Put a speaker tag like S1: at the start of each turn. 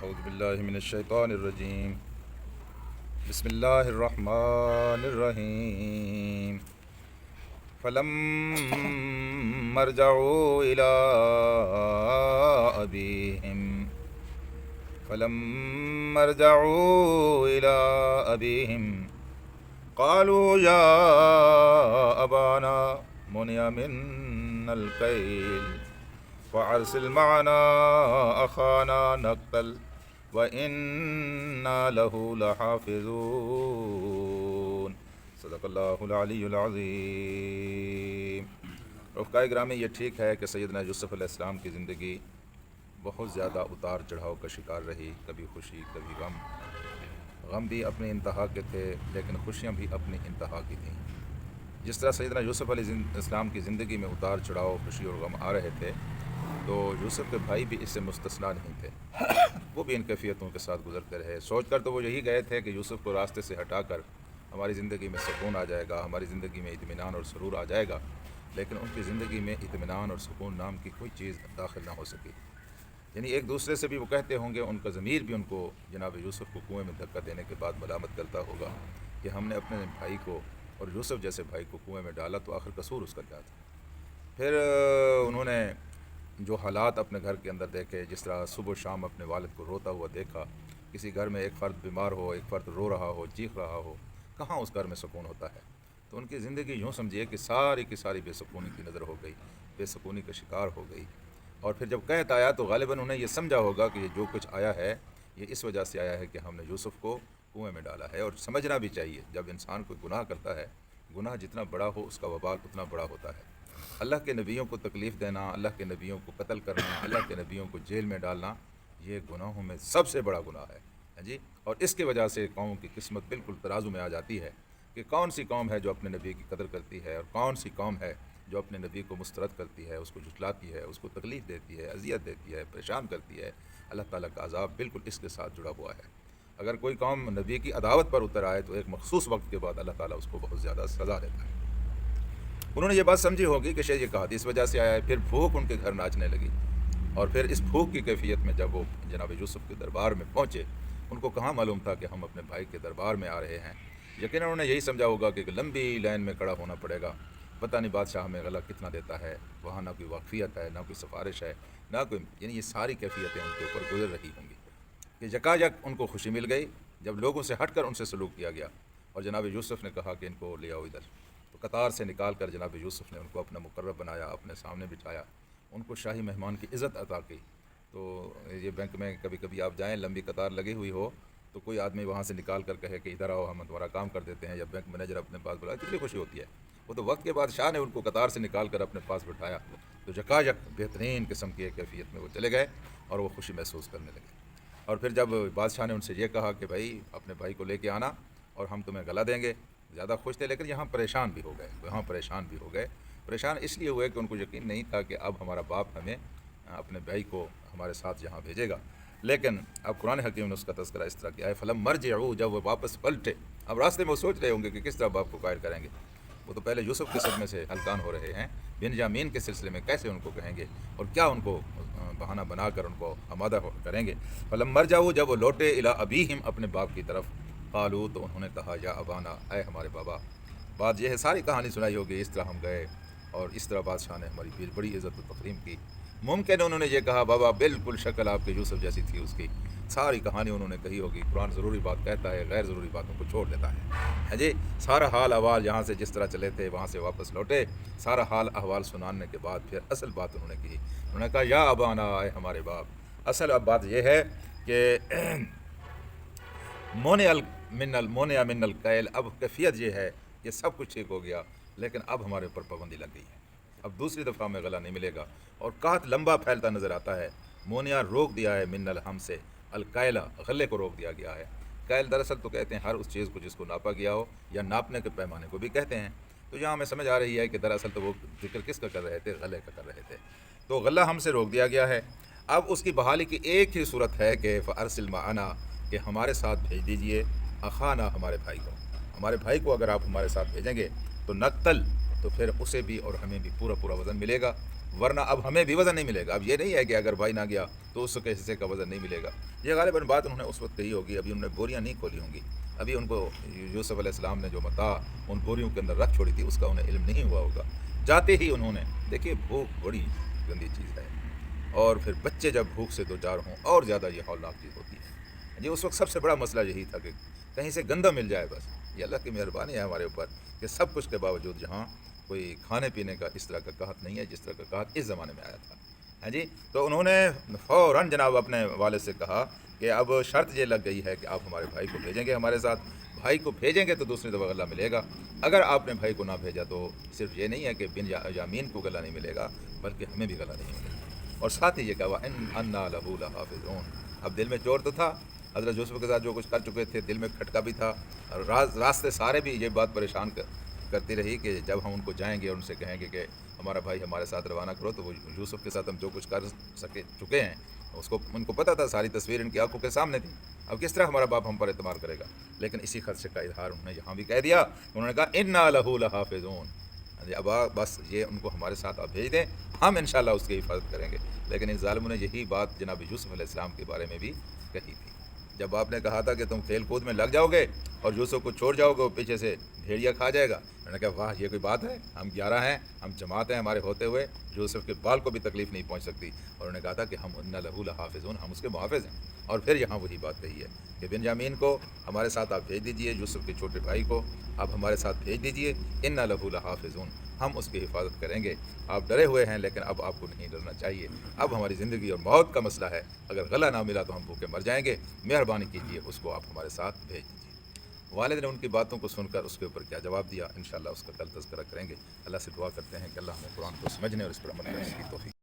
S1: اعوذ باللہ من الشیطان الرجیم بسم اللہ الرحمن الرحیم فلما ارجعوا إلى أبيهم أبيهم قالوا يا أبانا منع منا الكيل فأرسل معنا أخانا نقتل وإنا له لحافظون صدق اللہ العلی العظیم۔ رفقائے گرامی، یہ ٹھیک ہے کہ سیدنا یوسف علیہ السلام کی زندگی بہت زیادہ اتار چڑھاؤ کا شکار رہی، کبھی خوشی کبھی غم۔ غم بھی اپنی انتہا کے تھے لیکن خوشیاں بھی اپنی انتہا کی تھیں۔ جس طرح سیدنا یوسف علیہ السلام کی زندگی میں اتار چڑھاؤ، خوشی اور غم آ رہے تھے، تو یوسف کے بھائی بھی اس سے مستثنا نہیں تھے۔ وہ بھی ان کیفیتوں کے ساتھ گزرتے رہے۔ سوچ کر تو وہ یہی گئے تھے کہ یوسف کو راستے سے ہٹا کر ہماری زندگی میں سکون آ جائے گا، ہماری زندگی میں اطمینان اور سرور آ جائے گا، لیکن ان کی زندگی میں اطمینان اور سکون نام کی کوئی چیز داخل نہ ہو سکی۔ یعنی ایک دوسرے سے بھی وہ کہتے ہوں گے، ان کا ضمیر بھی ان کو جناب یوسف کو کنویں میں دھکا دینے کے بعد ملامت کرتا ہوگا کہ ہم نے اپنے بھائی کو اور یوسف جیسے بھائی کو کنویں میں ڈالا، تو آخر قصور اس کا کیا تھا۔ پھر انہوں نے جو حالات اپنے گھر کے اندر دیکھے، جس طرح صبح و شام اپنے والد کو روتا ہوا دیکھا، کسی گھر میں ایک فرد بیمار ہو، ایک فرد رو رہا ہو، چیخ رہا ہو، کہاں اس گھر میں سکون ہوتا ہے۔ تو ان کی زندگی یوں سمجھیے کہ ساری کی ساری بے سکونی کی نظر ہو گئی، بے سکونی کا شکار ہو گئی۔ اور پھر جب قحط آیا تو غالباً انہیں یہ سمجھا ہوگا کہ یہ جو کچھ آیا ہے یہ اس وجہ سے آیا ہے کہ ہم نے یوسف کو کنویں میں ڈالا ہے۔ اور سمجھنا بھی چاہیے، جب انسان کوئی گناہ کرتا ہے، گناہ جتنا بڑا ہو اس کا وبال اتنا بڑا ہوتا ہے۔ اللہ کے نبیوں کو تکلیف دینا، اللہ کے نبیوں کو قتل کرنا، اللہ کے نبیوں کو جیل میں ڈالنا، یہ گناہوں میں سب سے بڑا گناہ ہے جی۔ اور اس کی وجہ سے قوم کی قسمت بالکل ترازو میں آ جاتی ہے کہ کون سی قوم ہے جو اپنے نبی کی قدر کرتی ہے، اور کون سی قوم ہے جو اپنے نبی کو مسترد کرتی ہے، اس کو جھٹلاتی ہے، اس کو تکلیف دیتی ہے، اذیت دیتی ہے، پریشان کرتی ہے۔ اللہ تعالیٰ کا عذاب بالکل اس کے ساتھ جڑا ہوا ہے۔ اگر کوئی قوم نبی کی عداوت پر اتر آئے تو ایک مخصوص وقت کے بعد اللہ تعالیٰ اس کو بہت زیادہ سزا دیتا ہے۔ انہوں نے یہ بات سمجھی ہوگی کہ شاید یہ کہا اس وجہ سے آیا ہے۔ پھر بھوک ان کے گھر ناچنے لگی، اور پھر اس بھوک کی کیفیت میں جب وہ جناب یوسف کے دربار میں پہنچے، ان کو کہاں معلوم تھا کہ ہم اپنے بھائی کے دربار میں آ رہے ہیں۔ یقیناً انہوں نے یہی سمجھا ہوگا کہ ایک لمبی لائن میں کھڑا ہونا پڑے گا، پتہ نہیں بادشاہ ہمیں غلہ کتنا دیتا ہے، وہاں نہ کوئی واقفیت ہے، نہ کوئی سفارش ہے، نہ کوئی، یعنی یہ ساری کیفیتیں ان کے اوپر گزر رہی ہوں گی کہ یکایک ان کو خوشی مل گئی جب لوگوں سے ہٹ کر ان سے سلوک کیا گیا، اور جناب یوسف نے کہا کہ ان کو لے آؤ ادھر۔ تو قطار سے نکال کر جناب یوسف نے ان کو اپنا مقرب بنایا، اپنے سامنے بٹھایا، ان کو شاہی مہمان کی عزت عطا کی۔ تو یہ بینک میں کبھی کبھی آپ جائیں، لمبی قطار لگی ہوئی ہو تو کوئی آدمی وہاں سے نکال کر کہے کہ ادھر آؤ ہم تمہارا کام کر دیتے ہیں، یا بینک مینیجر اپنے پاس بلایا، کتنی خوشی ہوتی ہے۔ وہ تو وقت کے بادشاہ نے ان کو قطار سے نکال کر اپنے پاس بٹھایا، تو یکایک بہترین قسم کی ایک کیفیت میں وہ چلے گئے اور وہ خوشی محسوس کرنے لگے۔ اور پھر جب بادشاہ نے ان سے یہ کہا کہ بھائی اپنے بھائی کو لے کے آنا اور ہم تمہیں گلا دیں گے، زیادہ خوش تھے، لیکن یہاں پریشان بھی ہو گئے، پریشان اس لیے ہوئے کہ ان کو یقین نہیں تھا کہ اب ہمارا باپ ہمیں اپنے بھائی کو ہمارے ساتھ یہاں بھیجے گا۔ لیکن اب قرآن حکیم نے اس کا تذکرہ اس طرح کیا ہے، فلم مرجعوا، جب وہ واپس پلٹے، اب راستے میں وہ سوچ رہے ہوں گے کہ کس طرح باپ کو قائل کریں گے۔ وہ تو پہلے یوسف کے صدمے سے ہلکان ہو رہے ہیں، بنیامین کے سلسلے میں کیسے ان کو کہیں گے اور کیا ان کو بہانہ بنا کر ان کو آمادہ کریں گے۔ فلم مرجعوا، جب وہ لوٹے الی ابیہم، اپنے باپ کی طرف، قالوا، تو انہوں نے کہا یا ابانا، اے ہمارے بابا۔ بات یہ ہے، ساری کہانی سنائی ہوگی، اس طرح ہم گئے اور اس طرح بادشاہ نے ہماری بڑی عزت و تکریم کی۔ ممکن انہوں نے یہ کہا بابا بالکل شکل آپ کے یوسف جیسی تھی اس کی، ساری کہانی انہوں نے کہی ہوگی۔ قرآن ضروری بات کہتا ہے، غیر ضروری باتوں کو چھوڑ دیتا ہے جی۔ سارا حال احوال یہاں سے جس طرح چلے تھے وہاں سے واپس لوٹے، سارا حال احوال سنانے کے بعد پھر اصل بات انہوں نے کہی، انہوں نے کہا یا ابانا، اے ہمارے باپ۔ اصل اب بات یہ ہے کہ منع من الکیل، اب کیفیت یہ ہے کہ سب کچھ ٹھیک ہو گیا لیکن اب ہمارے اوپر پابندی لگ گئی ہے، اب دوسری دفعہ میں غلہ نہیں ملے گا۔ اور قحط لمبا پھیلتا نظر آتا ہے۔ مونیا روک دیا ہے من الہم سے، الکیلہ غلے کو روک دیا گیا ہے۔ کیل دراصل تو کہتے ہیں ہر اس چیز کو جس کو ناپا گیا ہو، یا ناپنے کے پیمانے کو بھی کہتے ہیں۔ تو یہاں ہمیں سمجھ آ رہی ہے کہ دراصل تو وہ ذکر کس کا کر رہے تھے، غلے کا کر رہے تھے۔ تو غلہ ہم سے روک دیا گیا ہے، اب اس کی بحالی کی ایک ہی صورت ہے کہ فارسل معنا، کہ ہمارے ساتھ بھیج دیجئے، اخانا، ہمارے بھائی کو، ہمارے بھائی کو اگر آپ ہمارے ساتھ بھیجیں گے تو نقتل، تو پھر اسے بھی اور ہمیں بھی پورا وزن ملے گا، ورنہ اب ہمیں بھی وزن نہیں ملے گا. اب یہ نہیں ہے کہ اگر بھائی نہ گیا تو اس کے حصے کا وزن نہیں ملے گا. یہ غالباً بات انہوں نے اس وقت کہی ہوگی, ابھی انہوں نے بوریاں نہیں کھولی ہوں گی, ابھی ان کو یوسف علیہ السلام نے جو متاع ان بوریوں کے اندر رکھ چھوڑی تھی اس کا انہیں علم نہیں ہوا ہوگا. جاتے ہی انہوں نے, دیکھیے بھوک بڑی گندی چیز ہے, اور پھر بچے جب بھوک سے دو چار ہوں اور زیادہ یہ ہولناک چیز ہوتی ہے جی. اس وقت سب سے بڑا مسئلہ یہی تھا کہ کہیں سے گندہ مل جائے بس. یہ اللہ کی مہربانی ہے ہمارے اوپر کہ سب کچھ کے باوجود جہاں کوئی کھانے پینے کا اس طرح کا قحط نہیں ہے جس طرح کا قحط اس زمانے میں آیا تھا. ہاں جی, تو انہوں نے فوراً جناب اپنے والد سے کہا کہ اب شرط یہ لگ گئی ہے کہ آپ ہمارے بھائی کو بھیجیں گے ہمارے ساتھ. بھائی کو بھیجیں گے تو دوسری دفعہ غلہ ملے گا. اگر آپ نے بھائی کو نہ بھیجا تو صرف یہ نہیں ہے کہ بن یامین کو غلہ نہیں ملے گا بلکہ ہمیں بھی غلہ نہیں ملے گا. اور ساتھ ہی یہ کہا انا لہو لحافظون. اب دل میں چور تو تھا, حضرت یوسف کے ساتھ جو کچھ کر چکے تھے دل میں کھٹکا بھی تھا, اور راستے سارے بھی یہ بات پریشان کرتی رہی کہ جب ہم ان کو جائیں گے اور ان سے کہیں گے کہ ہمارا بھائی ہمارے ساتھ روانہ کرو تو وہ یوسف کے ساتھ ہم جو کچھ کر چکے ہیں ان کو پتہ تھا, ساری تصویر ان کی آنکھوں کے سامنے تھی. اب کس طرح ہمارا باپ ہم پر اعتماد کرے گا. لیکن اسی خدشے کا اظہار انہوں نے یہاں بھی کہہ دیا. انہوں نے کہا انا لہو لحافظون. اب بس یہ ان کو ہمارے ساتھ آپ بھیج دیں, ہم انشاءاللہ اس کی حفاظت کریں گے. لیکن ان ظالموں نے یہی بات جناب یوسف علیہ السلام کے بارے میں بھی کہی تھی. جب آپ نے کہا تھا کہ تم کھیل کود میں لگ جاؤ گے اور یوسف کو چھوڑ جاؤ گے, وہ پیچھے سے بھیڑیا کھا جائے گا. میں نے کہا واہ, یہ کوئی بات ہے, ہم 11 ہیں, ہم جماعت ہیں, ہمارے ہوتے ہوئے یوسف کے بال کو بھی تکلیف نہیں پہنچ سکتی. اور انہوں نے کہا تھا کہ ہم انا لہو لحافظون, ہم اس کے محافظ ہیں. اور پھر یہاں وہی بات کہی ہے کہ بنیامین کو ہمارے ساتھ آپ بھیج دیجئے, یوسف کے چھوٹے بھائی کو آپ ہمارے ساتھ بھیج دیجئے, انا لہو لحافظون, ہم اس کی حفاظت کریں گے. آپ ڈرے ہوئے ہیں لیکن اب آپ کو نہیں ڈرنا چاہیے. اب ہماری زندگی اور موت کا مسئلہ ہے, اگر غلہ نہ ملا تو ہم بھوکے مر جائیں گے. مہربانی کیجیے اس کو آپ ہمارے ساتھ بھیج دیجیے. والد نے ان کی باتوں کو سن کر اس کے اوپر کیا جواب دیا, انشاءاللہ اس کا کل تذکرہ کریں گے. اللہ سے دعا کرتے ہیں کہ اللہ ہمیں قرآن کو سمجھنے اور اس پر عمل کرنے کی توفیق